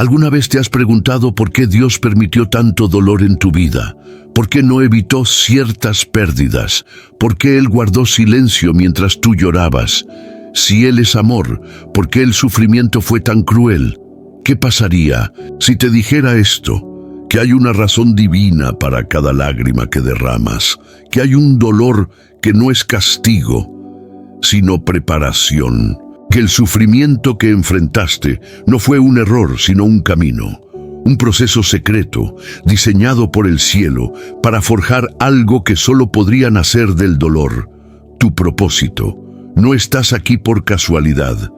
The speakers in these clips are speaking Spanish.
¿Alguna vez te has preguntado por qué Dios permitió tanto dolor en tu vida? ¿Por qué no evitó ciertas pérdidas? ¿Por qué Él guardó silencio mientras tú llorabas? Si Él es amor, ¿por qué el sufrimiento fue tan cruel? ¿Qué pasaría si te dijera esto? Que hay una razón divina para cada lágrima que derramas, que hay un dolor que no es castigo, sino preparación, que el sufrimiento que enfrentaste no fue un error, sino un camino, un proceso secreto, diseñado por el cielo, para forjar algo que solo podría nacer del dolor, tu propósito. No estás aquí por casualidad.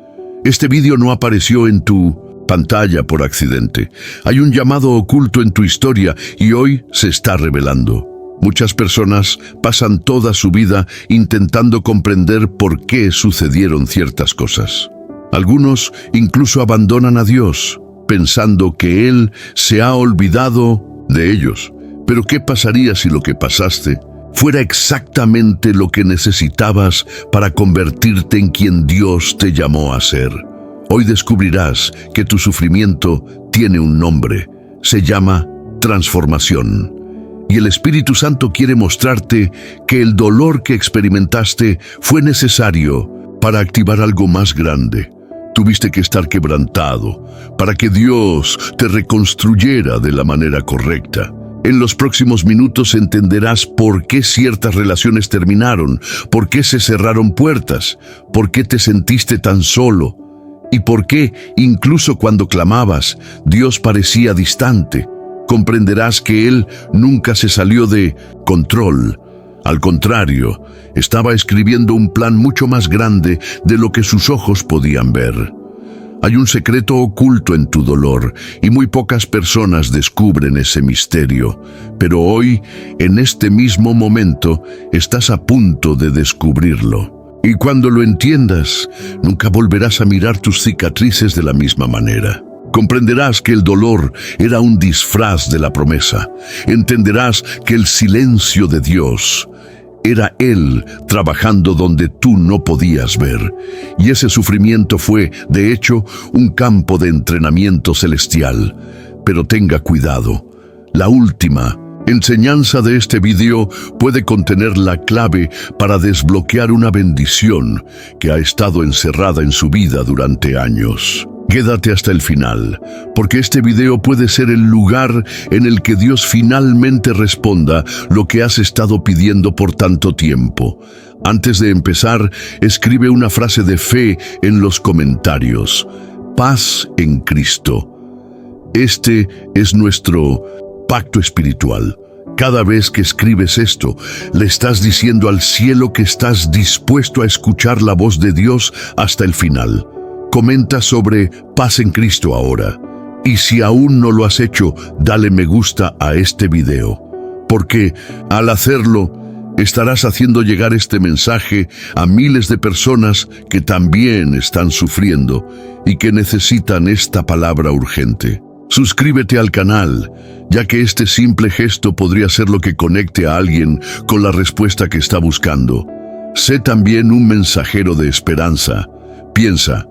Este vídeo no apareció en tu pantalla por accidente. Hay un llamado oculto en tu historia y hoy se está revelando. Muchas personas pasan toda su vida intentando comprender por qué sucedieron ciertas cosas. Algunos incluso abandonan a Dios, pensando que Él se ha olvidado de ellos. Pero ¿qué pasaría si lo que pasaste fuera exactamente lo que necesitabas para convertirte en quien Dios te llamó a ser? Hoy descubrirás que tu sufrimiento tiene un nombre. Se llama transformación. Y el Espíritu Santo quiere mostrarte que el dolor que experimentaste fue necesario para activar algo más grande. Tuviste que estar quebrantado para que Dios te reconstruyera de la manera correcta. En los próximos minutos entenderás por qué ciertas relaciones terminaron, por qué se cerraron puertas, por qué te sentiste tan solo y por qué, incluso cuando clamabas, Dios parecía distante. Comprenderás que Él nunca se salió de control. Al contrario, estaba escribiendo un plan mucho más grande de lo que sus ojos podían ver. Hay un secreto oculto en tu dolor y muy pocas personas descubren ese misterio. Pero hoy, en este mismo momento, estás a punto de descubrirlo. Y cuando lo entiendas, nunca volverás a mirar tus cicatrices de la misma manera. Comprenderás que el dolor era un disfraz de la promesa. Entenderás que el silencio de Dios era Él trabajando donde tú no podías ver. Y ese sufrimiento fue, de hecho, un campo de entrenamiento celestial. Pero tenga cuidado. La última enseñanza de este video puede contener la clave para desbloquear una bendición que ha estado encerrada en su vida durante años. Quédate hasta el final, porque este video puede ser el lugar en el que Dios finalmente responda lo que has estado pidiendo por tanto tiempo. Antes de empezar, escribe una frase de fe en los comentarios. Paz en Cristo. Este es nuestro pacto espiritual. Cada vez que escribes esto, le estás diciendo al cielo que estás dispuesto a escuchar la voz de Dios hasta el final. Comenta sobre Paz en Cristo ahora. Y si aún no lo has hecho, dale me gusta a este video. Porque al hacerlo, estarás haciendo llegar este mensaje a miles de personas que también están sufriendo y que necesitan esta palabra urgente. Suscríbete al canal, ya que este simple gesto podría ser lo que conecte a alguien con la respuesta que está buscando. Sé también un mensajero de esperanza. Piensa,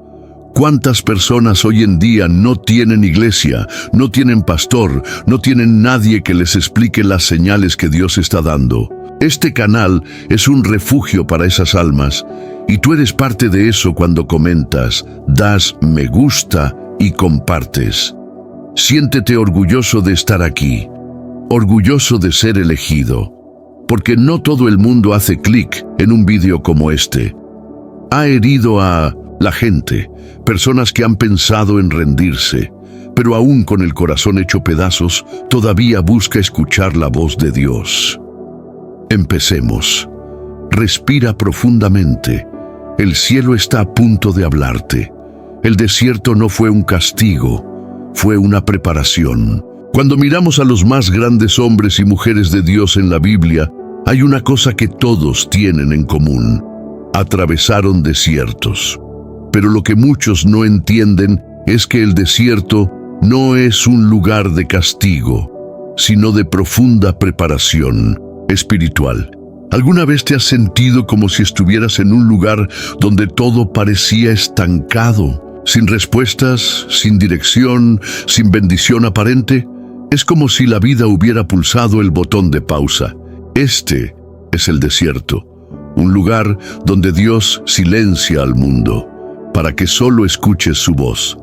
¿cuántas personas hoy en día no tienen iglesia, no tienen pastor, no tienen nadie que les explique las señales que Dios está dando? Este canal es un refugio para esas almas, y tú eres parte de eso cuando comentas, das me gusta y compartes. Siéntete orgulloso de estar aquí, orgulloso de ser elegido, porque no todo el mundo hace clic en un vídeo como este. Ha herido a la gente, personas que han pensado en rendirse, pero aún con el corazón hecho pedazos, todavía busca escuchar la voz de Dios. Empecemos. Respira profundamente. El cielo está a punto de hablarte. El desierto no fue un castigo, fue una preparación. Cuando miramos a los más grandes hombres y mujeres de Dios en la Biblia, hay una cosa que todos tienen en común. Atravesaron desiertos. Pero lo que muchos no entienden es que el desierto no es un lugar de castigo, sino de profunda preparación espiritual. ¿Alguna vez te has sentido como si estuvieras en un lugar donde todo parecía estancado? sin respuestas, sin dirección, sin bendición aparente. Es como si la vida hubiera pulsado el botón de pausa. Este es el desierto, un lugar donde Dios silencia al mundo, para que solo escuches su voz.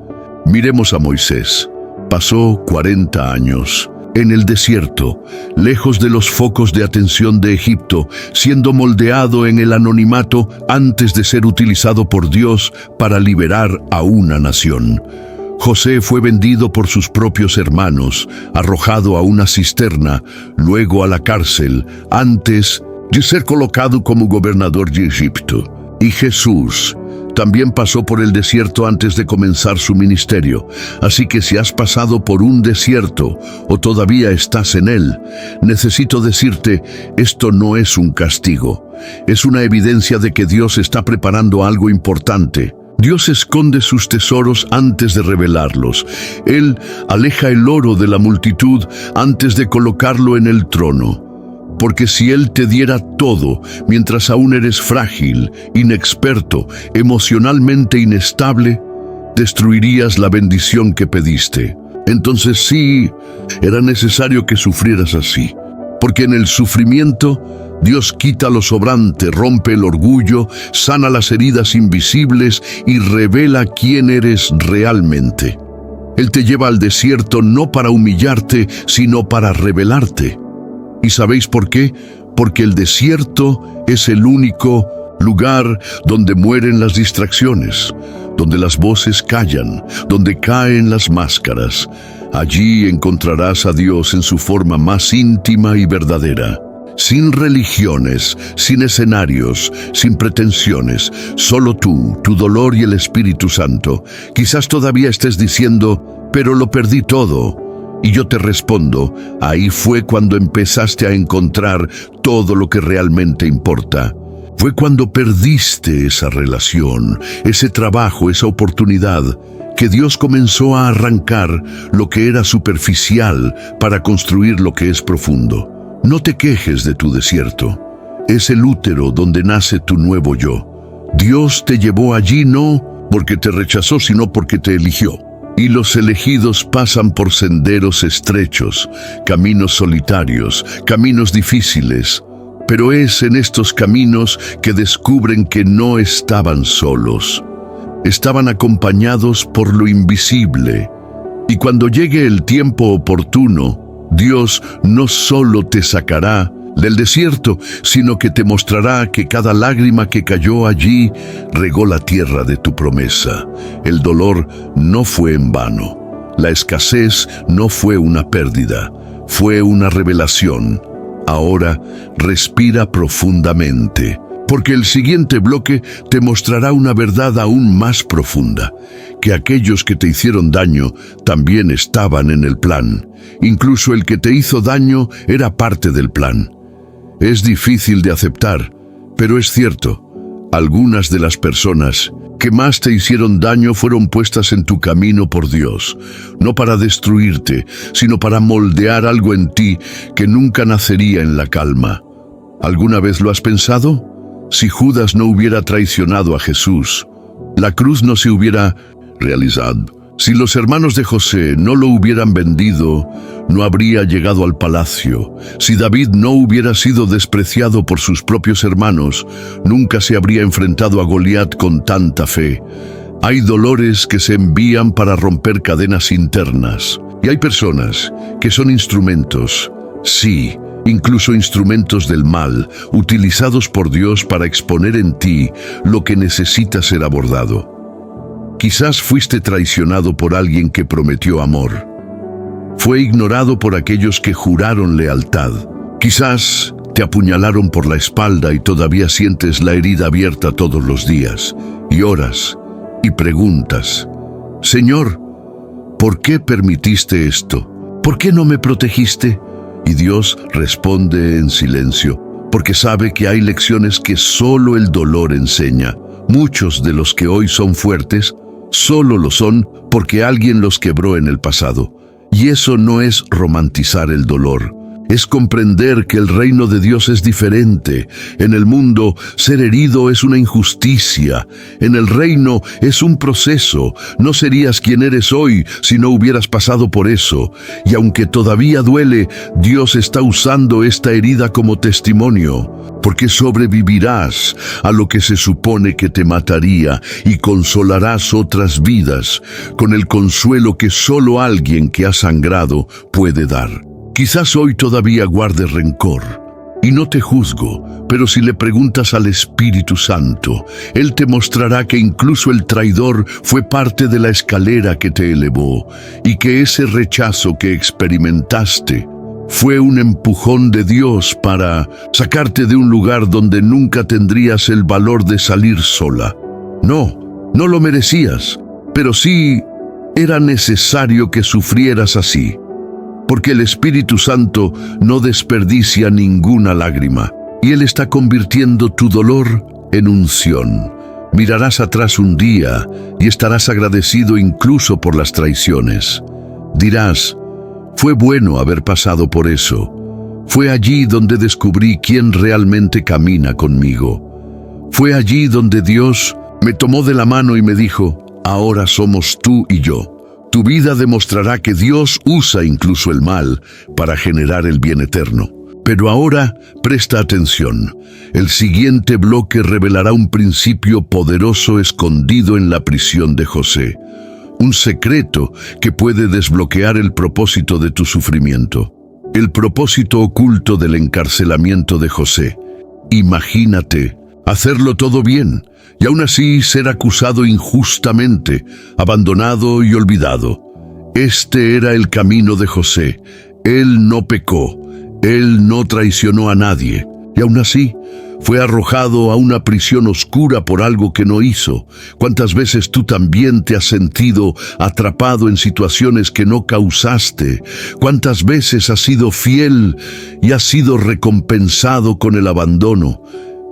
Miremos a Moisés. Pasó 40 años en el desierto, lejos de los focos de atención de Egipto, siendo moldeado en el anonimato antes de ser utilizado por Dios para liberar a una nación. José fue vendido por sus propios hermanos, arrojado a una cisterna, luego a la cárcel, antes de ser colocado como gobernador de Egipto. Y Jesús también pasó por el desierto antes de comenzar su ministerio. Así que si has pasado por un desierto o todavía estás en él, necesito decirte, esto no es un castigo. Es una evidencia de que Dios está preparando algo importante. Dios esconde sus tesoros antes de revelarlos. Él aleja el oro de la multitud antes de colocarlo en el trono. Porque si Él te diera todo, mientras aún eres frágil, inexperto, emocionalmente inestable, destruirías la bendición que pediste. Entonces sí, era necesario que sufrieras así. Porque en el sufrimiento, Dios quita lo sobrante, rompe el orgullo, sana las heridas invisibles y revela quién eres realmente. Él te lleva al desierto no para humillarte, sino para revelarte. ¿Y sabéis por qué? Porque el desierto es el único lugar donde mueren las distracciones, donde las voces callan, donde caen las máscaras. Allí encontrarás a Dios en su forma más íntima y verdadera. Sin religiones, sin escenarios, sin pretensiones, solo tú, tu dolor y el Espíritu Santo. Quizás todavía estés diciendo, pero lo perdí todo. Y yo te respondo, ahí fue cuando empezaste a encontrar todo lo que realmente importa. Fue cuando perdiste esa relación, ese trabajo, esa oportunidad, que Dios comenzó a arrancar lo que era superficial para construir lo que es profundo. No te quejes de tu desierto. Es el útero donde nace tu nuevo yo. Dios te llevó allí no porque te rechazó, sino porque te eligió. Y los elegidos pasan por senderos estrechos, caminos solitarios, caminos difíciles. Pero es en estos caminos que descubren que no estaban solos. Estaban acompañados por lo invisible. Y cuando llegue el tiempo oportuno, Dios no solo te sacará del desierto, sino que te mostrará que cada lágrima que cayó allí regó la tierra de tu promesa. El dolor no fue en vano. La escasez no fue una pérdida, fue una revelación. Ahora respira profundamente, porque el siguiente bloque te mostrará una verdad aún más profunda, que aquellos que te hicieron daño también estaban en el plan. Incluso el que te hizo daño era parte del plan. Es difícil de aceptar, pero es cierto. Algunas de las personas que más te hicieron daño fueron puestas en tu camino por Dios, no para destruirte, sino para moldear algo en ti que nunca nacería en la calma. ¿Alguna vez lo has pensado? Si Judas no hubiera traicionado a Jesús, la cruz no se hubiera realizado. Si los hermanos de José no lo hubieran vendido, no habría llegado al palacio. Si David no hubiera sido despreciado por sus propios hermanos, nunca se habría enfrentado a Goliat con tanta fe. Hay dolores que se envían para romper cadenas internas. Y hay personas que son instrumentos, sí, incluso instrumentos del mal, utilizados por Dios para exponer en ti lo que necesita ser abordado. Quizás fuiste traicionado por alguien que prometió amor. Fue ignorado por aquellos que juraron lealtad. Quizás te apuñalaron por la espalda y todavía sientes la herida abierta todos los días. Y oras y preguntas, Señor, ¿por qué permitiste esto? ¿Por qué no me protegiste? Y Dios responde en silencio, porque sabe que hay lecciones que solo el dolor enseña. Muchos de los que hoy son fuertes, solo lo son porque alguien los quebró en el pasado. Y eso no es romantizar el dolor, Es comprender que el reino de Dios es diferente. En el mundo, ser herido es una injusticia. En el reino es un proceso. No serías quien eres hoy si no hubieras pasado por eso. Y aunque todavía duele, Dios está usando esta herida como testimonio, porque sobrevivirás a lo que se supone que te mataría y consolarás otras vidas con el consuelo que solo alguien que ha sangrado puede dar. Quizás hoy todavía guardes rencor, y no te juzgo, pero si le preguntas al Espíritu Santo, Él te mostrará que incluso el traidor fue parte de la escalera que te elevó, y que ese rechazo que experimentaste fue un empujón de Dios para sacarte de un lugar donde nunca tendrías el valor de salir sola. No lo merecías, pero sí era necesario que sufrieras así. Porque el Espíritu Santo no desperdicia ninguna lágrima, y Él está convirtiendo tu dolor en unción. Mirarás atrás un día y estarás agradecido incluso por las traiciones. Dirás, fue bueno haber pasado por eso. Fue allí donde descubrí quién realmente camina conmigo. Fue allí donde Dios me tomó de la mano y me dijo, ahora somos tú y yo. Tu vida demostrará que Dios usa incluso el mal para generar el bien eterno. Pero ahora, presta atención. El siguiente bloque revelará un principio poderoso escondido en la prisión de José. Un secreto que puede desbloquear el propósito de tu sufrimiento. El propósito oculto del encarcelamiento de José. Imagínate hacerlo todo bien, y aún así ser acusado injustamente, abandonado y olvidado. Este era el camino de José. Él no pecó, él no traicionó a nadie, y aún así fue arrojado a una prisión oscura por algo que no hizo. ¿Cuántas veces tú también te has sentido atrapado en situaciones que no causaste? ¿Cuántas veces has sido fiel y has sido recompensado con el abandono?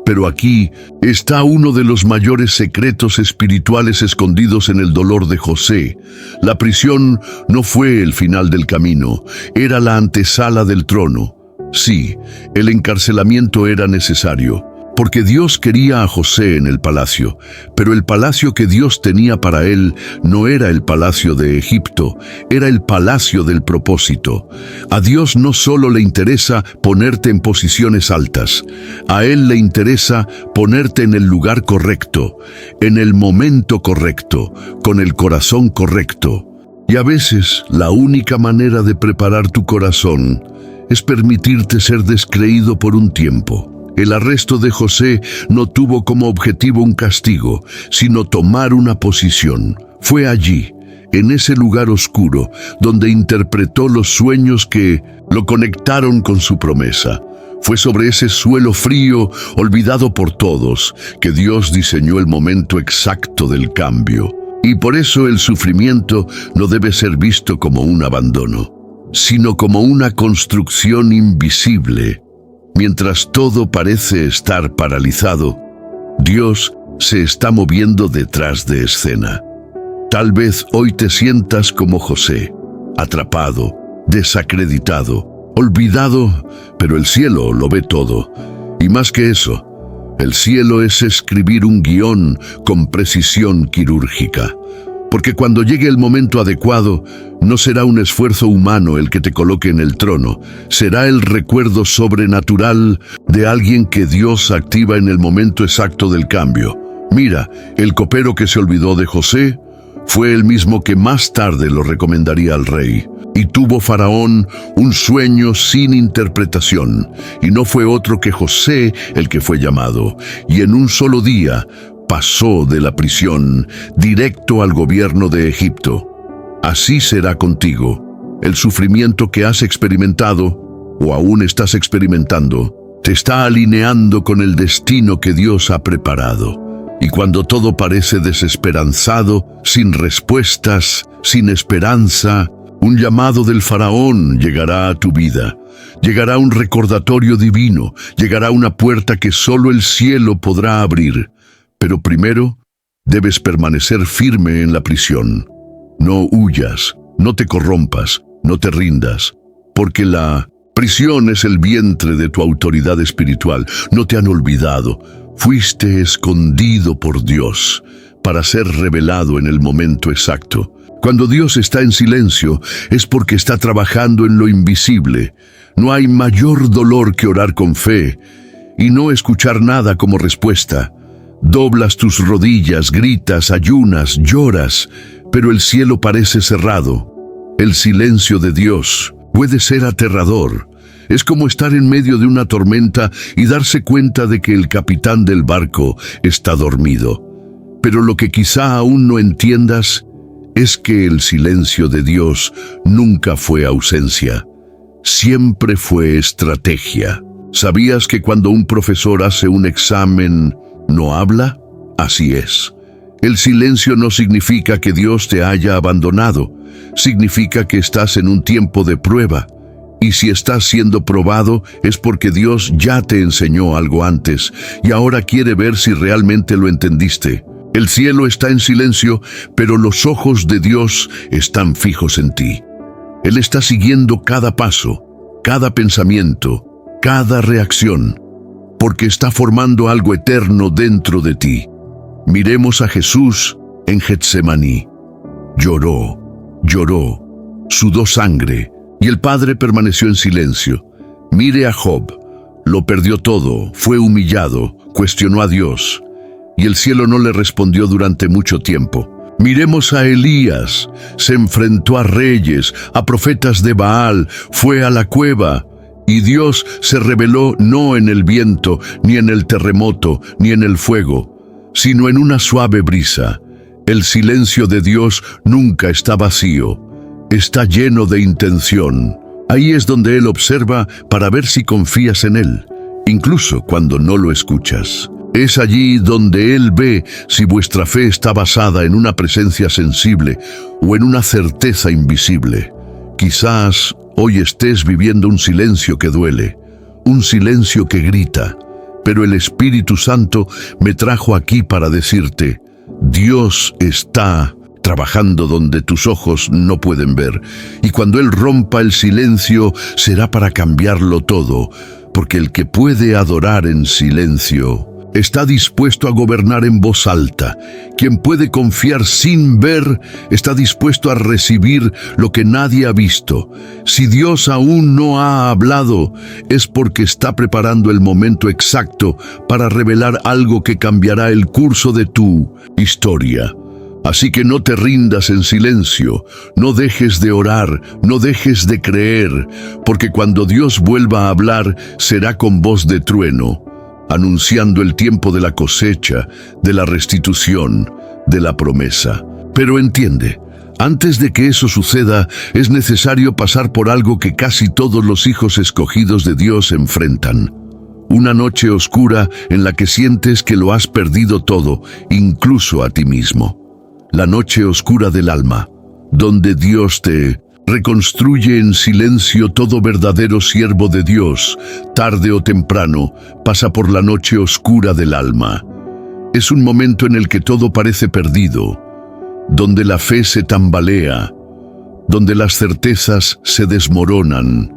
Pero aquí está uno de los mayores secretos espirituales escondidos en el dolor de José. La prisión no fue el final del camino, era la antesala del trono. Sí, el encarcelamiento era necesario, porque Dios quería a José en el palacio, pero el palacio que Dios tenía para él no era el palacio de Egipto, era el palacio del propósito. A Dios no solo le interesa ponerte en posiciones altas, a Él le interesa ponerte en el lugar correcto, en el momento correcto, con el corazón correcto. Y a veces la única manera de preparar tu corazón es permitirte ser descreído por un tiempo. El arresto de José no tuvo como objetivo un castigo, sino tomar una posición. Fue allí, en ese lugar oscuro, donde interpretó los sueños que lo conectaron con su promesa. Fue sobre ese suelo frío, olvidado por todos, que Dios diseñó el momento exacto del cambio. Y por eso el sufrimiento no debe ser visto como un abandono, sino como una construcción invisible. Mientras todo parece estar paralizado, Dios se está moviendo detrás de escena. Tal vez hoy te sientas como José, atrapado, desacreditado, olvidado, pero el cielo lo ve todo. Y más que eso, el cielo es escribir un guión con precisión quirúrgica. Porque cuando llegue el momento adecuado, no será un esfuerzo humano el que te coloque en el trono, será el recuerdo sobrenatural de alguien que Dios activa en el momento exacto del cambio. Mira, el copero que se olvidó de José fue el mismo que más tarde lo recomendaría al rey. Y tuvo Faraón un sueño sin interpretación, y no fue otro que José el que fue llamado, y en un solo día pasó de la prisión directo al gobierno de Egipto. Así será contigo. El sufrimiento que has experimentado, o aún estás experimentando, te está alineando con el destino que Dios ha preparado. Y cuando todo parece desesperanzado, sin respuestas, sin esperanza, un llamado del Faraón llegará a tu vida. Llegará un recordatorio divino, llegará una puerta que solo el cielo podrá abrir. Pero primero, debes permanecer firme en la prisión. No huyas, no te corrompas, no te rindas, porque la Prisión es el vientre de tu autoridad espiritual. No te han olvidado. Fuiste escondido por Dios para ser revelado en el momento exacto. Cuando Dios está en silencio, es porque está trabajando en lo invisible. No hay mayor dolor que orar con fe y no escuchar nada como respuesta. Doblas tus rodillas, gritas, ayunas, lloras, pero el cielo parece cerrado. El silencio de Dios puede ser aterrador. Es como estar en medio de una tormenta y darse cuenta de que el capitán del barco está dormido. Pero lo que quizá aún no entiendas es que el silencio de Dios nunca fue ausencia. Siempre fue estrategia. ¿Sabías que cuando un profesor hace un examen, no habla? Así es. El silencio no significa que Dios te haya abandonado. Significa que estás en un tiempo de prueba. Y si estás siendo probado, es porque Dios ya te enseñó algo antes y ahora quiere ver si realmente lo entendiste. El cielo está en silencio, pero los ojos de Dios están fijos en ti. Él está siguiendo cada paso, cada pensamiento, cada reacción, porque está formando algo eterno dentro de ti. Miremos a Jesús en Getsemaní. Lloró, sudó sangre, y el Padre permaneció en silencio. Mire a Job, lo perdió todo, fue humillado, cuestionó a Dios, y el cielo no le respondió durante mucho tiempo. Miremos a Elías, se enfrentó a reyes, a profetas de Baal, fue a la cueva, y Dios se reveló no en el viento, ni en el terremoto, ni en el fuego, sino en una suave brisa. El silencio de Dios nunca está vacío, está lleno de intención. Ahí es donde Él observa para ver si confías en Él, incluso cuando no lo escuchas. Es allí donde Él ve si vuestra fe está basada en una presencia sensible o en una certeza invisible. Quizás hoy estés viviendo un silencio que duele, un silencio que grita, pero el Espíritu Santo me trajo aquí para decirte: Dios está trabajando donde tus ojos no pueden ver, y cuando Él rompa el silencio será para cambiarlo todo, porque el que puede adorar en silencio está dispuesto a gobernar en voz alta. Quien puede confiar sin ver está dispuesto a recibir lo que nadie ha visto. Si Dios aún no ha hablado, es porque está preparando el momento exacto para revelar algo que cambiará el curso de tu historia. Así que no te rindas en silencio, no dejes de orar, no dejes de creer, porque cuando Dios vuelva a hablar, será con voz de trueno, anunciando el tiempo de la cosecha, de la restitución, de la promesa. Pero entiende, antes de que eso suceda, es necesario pasar por algo que casi todos los hijos escogidos de Dios enfrentan. Una noche oscura en la que sientes que lo has perdido todo, incluso a ti mismo. La noche oscura del alma, donde Dios te reconstruye en silencio. Todo verdadero siervo de Dios, tarde o temprano, pasa por la noche oscura del alma. Es un momento en el que todo parece perdido, donde la fe se tambalea, donde las certezas se desmoronan,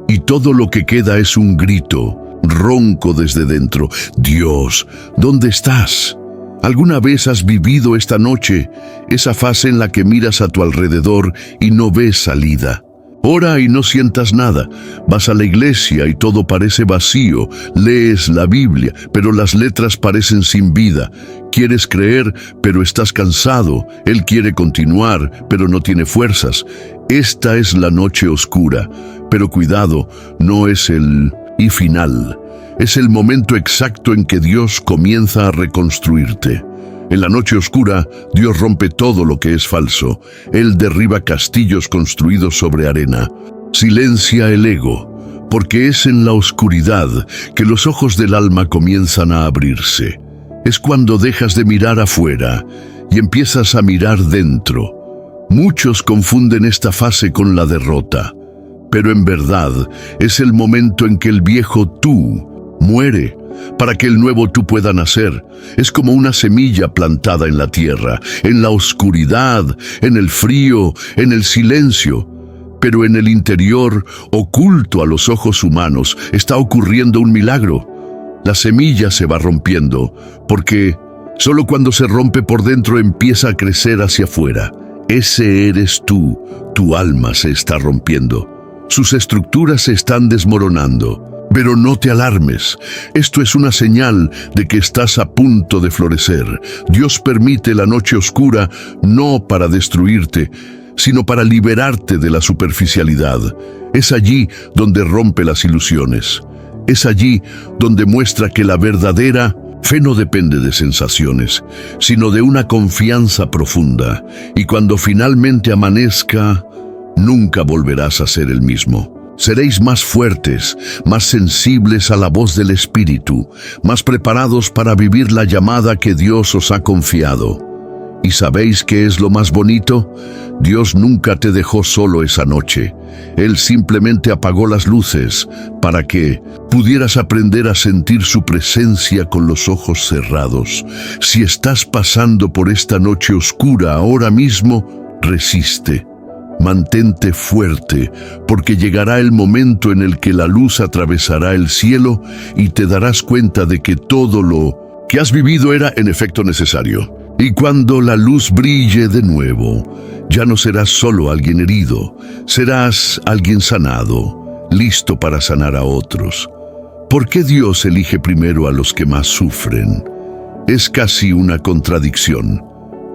y todo lo que queda es un grito ronco desde dentro: Dios, ¿dónde estás? ¿Alguna vez has vivido esta noche, esa fase en la que miras a tu alrededor y no ves salida? Ora y no sientas nada. Vas a la iglesia y todo parece vacío. Lees la Biblia, pero las letras parecen sin vida. Quieres creer, pero estás cansado. Él quiere continuar, pero no tiene fuerzas. Esta es la noche oscura. Pero cuidado, no es el y final. Es el momento exacto en que Dios comienza a reconstruirte. En la noche oscura, Dios rompe todo lo que es falso. Él derriba castillos construidos sobre arena. Silencia el ego, porque es en la oscuridad que los ojos del alma comienzan a abrirse. Es cuando dejas de mirar afuera y empiezas a mirar dentro. Muchos confunden esta fase con la derrota, pero en verdad es el momento en que el viejo tú muere para que el nuevo tú pueda nacer. Es como una semilla plantada en la tierra, en la oscuridad, en el frío, en el silencio. Pero en el interior, oculto a los ojos humanos, está ocurriendo un milagro. La semilla se va rompiendo, porque solo cuando se rompe por dentro empieza a crecer hacia afuera. Ese eres tú, tu alma se está rompiendo. Sus estructuras se están desmoronando. Pero no te alarmes, esto es una señal de que estás a punto de florecer. Dios permite la noche oscura no para destruirte, sino para liberarte de la superficialidad. Es allí donde rompe las ilusiones. Es allí donde muestra que la verdadera fe no depende de sensaciones, sino de una confianza profunda. Y cuando finalmente amanezca, nunca volverás a ser el mismo. Seréis más fuertes, más sensibles a la voz del Espíritu, más preparados para vivir la llamada que Dios os ha confiado. ¿Y sabéis qué es lo más bonito? Dios nunca te dejó solo esa noche. Él simplemente apagó las luces para que pudieras aprender a sentir su presencia con los ojos cerrados. Si estás pasando por esta noche oscura ahora mismo, resiste. Mantente fuerte, porque llegará el momento en el que la luz atravesará el cielo y te darás cuenta de que todo lo que has vivido era en efecto necesario. Y cuando la luz brille de nuevo, ya no serás solo alguien herido, serás alguien sanado, listo para sanar a otros. ¿Por qué Dios elige primero a los que más sufren? Es casi una contradicción.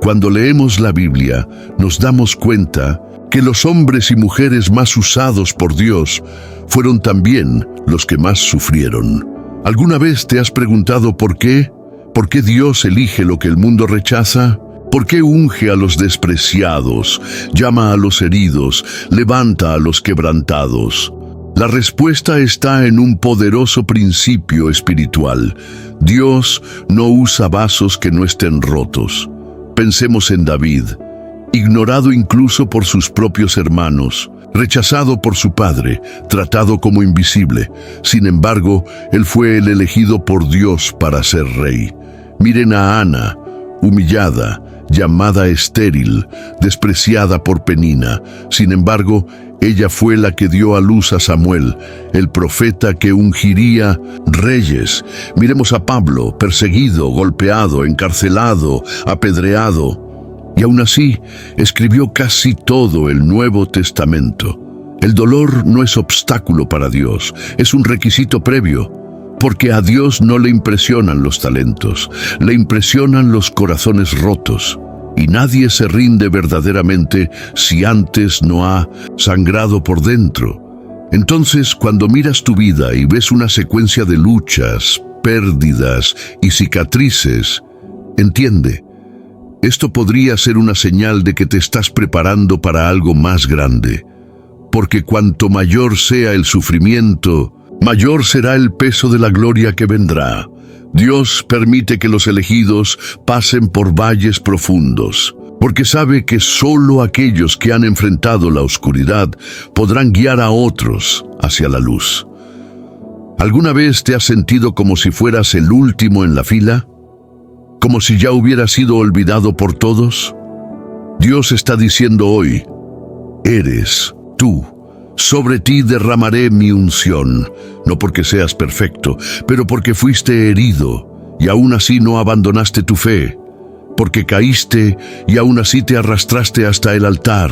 Cuando leemos la Biblia, nos damos cuenta que los hombres y mujeres más usados por Dios fueron también los que más sufrieron. ¿Alguna vez te has preguntado por qué? ¿Por qué Dios elige lo que el mundo rechaza? ¿Por qué unge a los despreciados, llama a los heridos, levanta a los quebrantados? La respuesta está en un poderoso principio espiritual. Dios no usa vasos que no estén rotos. Pensemos en David, ignorado incluso por sus propios hermanos, rechazado por su padre, tratado como invisible. Sin embargo, él fue el elegido por Dios para ser rey. Miren a Ana, humillada, llamada estéril, despreciada por Penina. Sin embargo, ella fue la que dio a luz a Samuel, el profeta que ungiría reyes. Miremos a Pablo, perseguido, golpeado, encarcelado, apedreado. Y aún así, escribió casi todo el Nuevo Testamento. El dolor no es obstáculo para Dios, es un requisito previo, porque a Dios no le impresionan los talentos, le impresionan los corazones rotos. Y nadie se rinde verdaderamente si antes no ha sangrado por dentro. Entonces, cuando miras tu vida y ves una secuencia de luchas, pérdidas y cicatrices, entiende, esto podría ser una señal de que te estás preparando para algo más grande, porque cuanto mayor sea el sufrimiento, mayor será el peso de la gloria que vendrá. Dios permite que los elegidos pasen por valles profundos, porque sabe que solo aquellos que han enfrentado la oscuridad podrán guiar a otros hacia la luz. ¿Alguna vez te has sentido como si fueras el último en la fila? ¿Como si ya hubieras sido olvidado por todos? Dios está diciendo hoy, eres tú. Sobre ti derramaré mi unción, no porque seas perfecto, pero porque fuiste herido y aún así no abandonaste tu fe, porque caíste y aún así te arrastraste hasta el altar.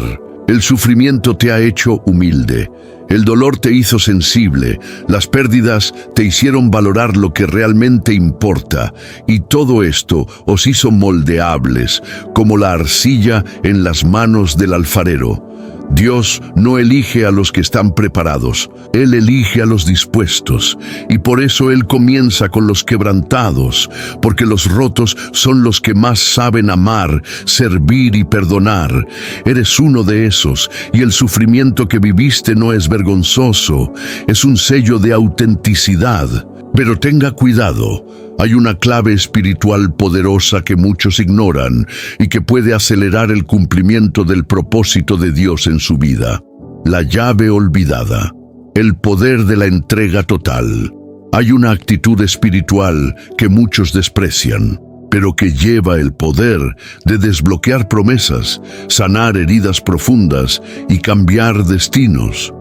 El sufrimiento te ha hecho humilde, el dolor te hizo sensible, las pérdidas te hicieron valorar lo que realmente importa, y todo esto os hizo moldeables, como la arcilla en las manos del alfarero. Dios no elige a los que están preparados, Él elige a los dispuestos, y por eso Él comienza con los quebrantados, porque los rotos son los que más saben amar, servir y perdonar. Eres uno de esos, y el sufrimiento que viviste no es vergonzoso, es un sello de autenticidad. Pero tenga cuidado, hay una clave espiritual poderosa que muchos ignoran y que puede acelerar el cumplimiento del propósito de Dios en su vida. La llave olvidada, el poder de la entrega total. Hay una actitud espiritual que muchos desprecian. pero que lleva el poder de desbloquear promesas, sanar heridas profundas y cambiar destinos.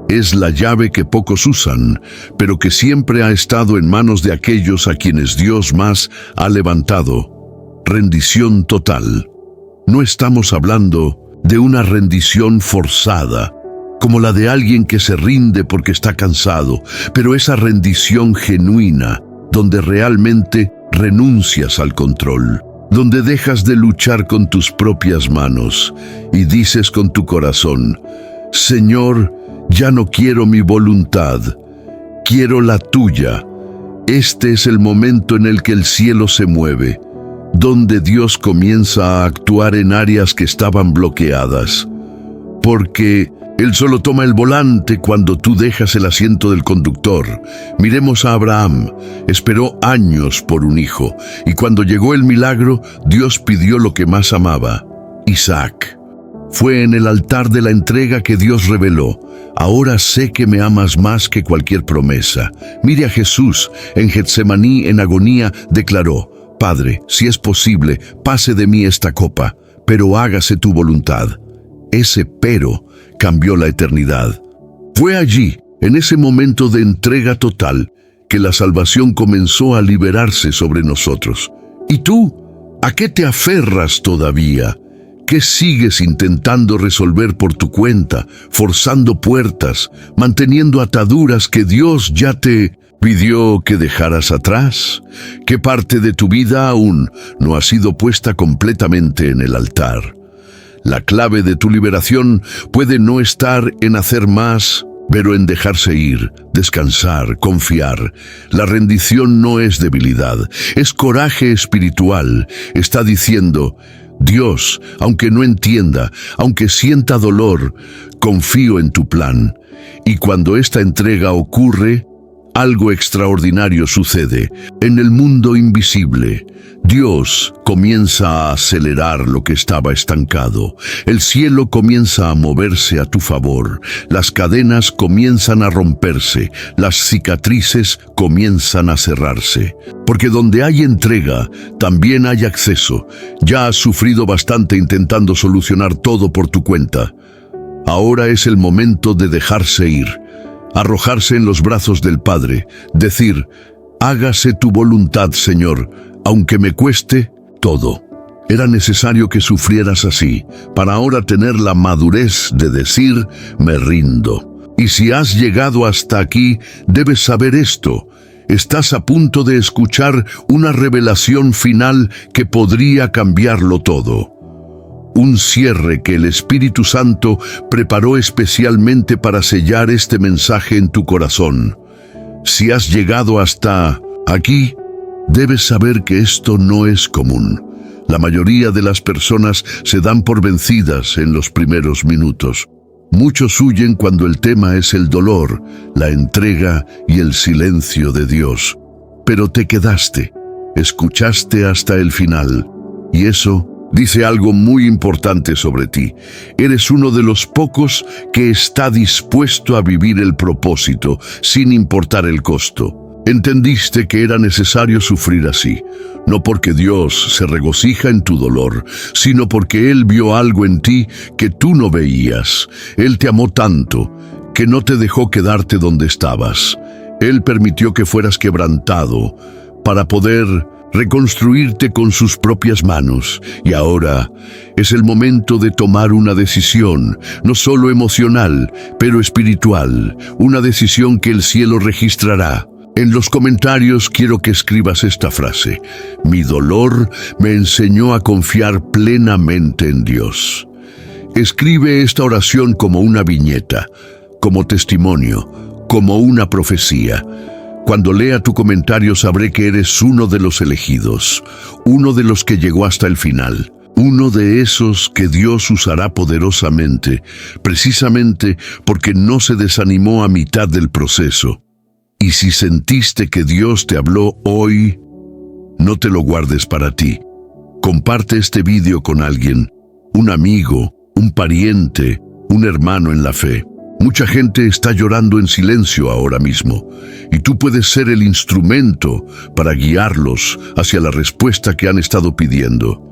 Es la llave que pocos usan, pero que siempre ha estado en manos de aquellos a quienes Dios más ha levantado. Rendición total. No estamos hablando de una rendición forzada, como la de alguien que se rinde porque está cansado, pero esa rendición genuina, donde realmente renuncias al control, donde dejas de luchar con tus propias manos y dices con tu corazón: Señor, ya no quiero mi voluntad, quiero la tuya. Este es el momento en el que el cielo se mueve, donde Dios comienza a actuar en áreas que estaban bloqueadas, porque Él solo toma el volante cuando tú dejas el asiento del conductor. Miremos a Abraham. Esperó años por un hijo, y cuando llegó el milagro, Dios pidió lo que más amaba: Isaac. Fue en el altar de la entrega que Dios reveló: ahora sé que me amas más que cualquier promesa. Mire a Jesús, en Getsemaní, en agonía, declaró: Padre, si es posible, pase de mí esta copa, pero hágase tu voluntad. Ese pero cambió la eternidad. Fue allí, en ese momento de entrega total, que la salvación comenzó a liberarse sobre nosotros. ¿Y tú? ¿A qué te aferras todavía? ¿Qué sigues intentando resolver por tu cuenta, forzando puertas, manteniendo ataduras que Dios ya te pidió que dejaras atrás? ¿Qué parte de tu vida aún no ha sido puesta completamente en el altar? La clave de tu liberación puede no estar en hacer más, pero en dejarse ir, descansar, confiar. La rendición no es debilidad, es coraje espiritual. Está diciendo: Dios, aunque no entienda, aunque sienta dolor, confío en tu plan. Y cuando esta entrega ocurre, algo extraordinario sucede. En el mundo invisible, Dios comienza a acelerar lo que estaba estancado. El cielo comienza a moverse a tu favor. Las cadenas comienzan a romperse. Las cicatrices comienzan a cerrarse. Porque donde hay entrega, también hay acceso. Ya has sufrido bastante intentando solucionar todo por tu cuenta. Ahora es el momento de dejarse ir, arrojarse en los brazos del Padre, decir: hágase tu voluntad, Señor, aunque me cueste todo. Era necesario que sufrieras así, para ahora tener la madurez de decir: me rindo. Y si has llegado hasta aquí, debes saber esto: estás a punto de escuchar una revelación final que podría cambiarlo todo. Un cierre que el Espíritu Santo preparó especialmente para sellar este mensaje en tu corazón. Si has llegado hasta aquí, debes saber que esto no es común. La mayoría de las personas se dan por vencidas en los primeros minutos. Muchos huyen cuando el tema es el dolor, la entrega y el silencio de Dios. Pero te quedaste, escuchaste hasta el final, y eso dice algo muy importante sobre ti. Eres uno de los pocos que está dispuesto a vivir el propósito, sin importar el costo. Entendiste que era necesario sufrir así, no porque Dios se regocija en tu dolor, sino porque Él vio algo en ti que tú no veías. Él te amó tanto que no te dejó quedarte donde estabas. Él permitió que fueras quebrantado para poder reconstruirte con sus propias manos. Y ahora es el momento de tomar una decisión, no solo emocional, pero espiritual, una decisión que el cielo registrará. En los comentarios quiero que escribas esta frase: mi dolor me enseñó a confiar plenamente en Dios. Escribe esta oración como una viñeta, como testimonio, como una profecía. Cuando lea tu comentario sabré que eres uno de los elegidos, uno de los que llegó hasta el final, uno de esos que Dios usará poderosamente, precisamente porque no se desanimó a mitad del proceso. Y si sentiste que Dios te habló hoy, no te lo guardes para ti. Comparte este video con alguien, un amigo, un pariente, un hermano en la fe. Mucha gente está llorando en silencio ahora mismo, y tú puedes ser el instrumento para guiarlos hacia la respuesta que han estado pidiendo.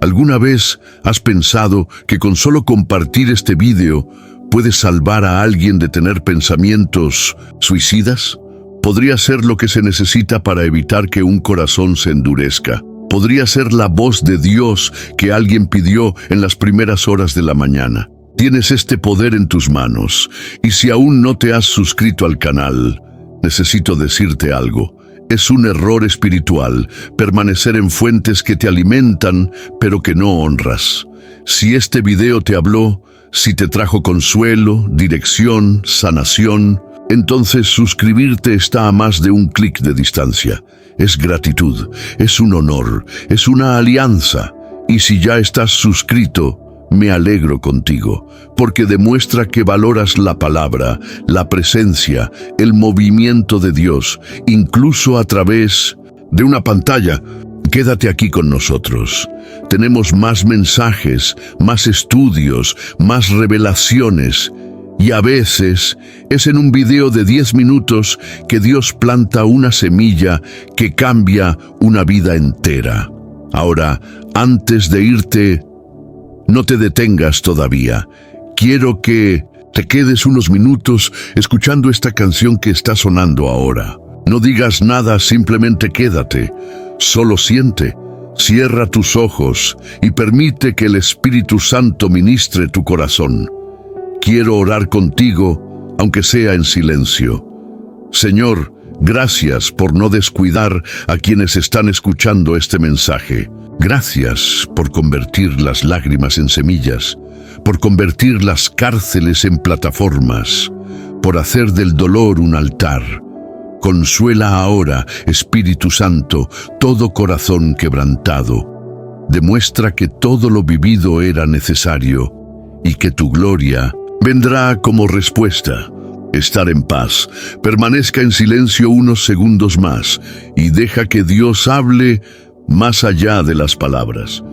¿Alguna vez has pensado que con solo compartir este vídeo puedes salvar a alguien de tener pensamientos suicidas? Podría ser lo que se necesita para evitar que un corazón se endurezca. Podría ser la voz de Dios que alguien pidió en las primeras horas de la mañana. Tienes este poder en tus manos, y si aún no te has suscrito al canal, necesito decirte algo. Es un error espiritual permanecer en fuentes que te alimentan, pero que no honras. Si este video te habló, si te trajo consuelo, dirección, sanación, entonces suscribirte está a más de un clic de distancia. Es gratitud, es un honor, es una alianza. Y si ya estás suscrito, me alegro contigo, porque demuestra que valoras la palabra, la presencia, el movimiento de Dios, incluso a través de una pantalla. Quédate aquí con nosotros. Tenemos más mensajes, más estudios, más revelaciones. Y a veces es en un video de 10 minutos que Dios planta una semilla que cambia una vida entera. Ahora, antes de irte, no te detengas todavía. Quiero que te quedes unos minutos escuchando esta canción que está sonando ahora. No digas nada, simplemente quédate. Solo siente. Cierra tus ojos y permite que el Espíritu Santo ministre tu corazón. Quiero orar contigo, aunque sea en silencio. Señor, gracias por no descuidar a quienes están escuchando este mensaje. Gracias por convertir las lágrimas en semillas, por convertir las cárceles en plataformas, por hacer del dolor un altar. Consuela ahora, Espíritu Santo, todo corazón quebrantado. Demuestra que todo lo vivido era necesario y que tu gloria vendrá como respuesta. Estar en paz. Permanezca en silencio unos segundos más y deja que Dios hable más allá de las palabras.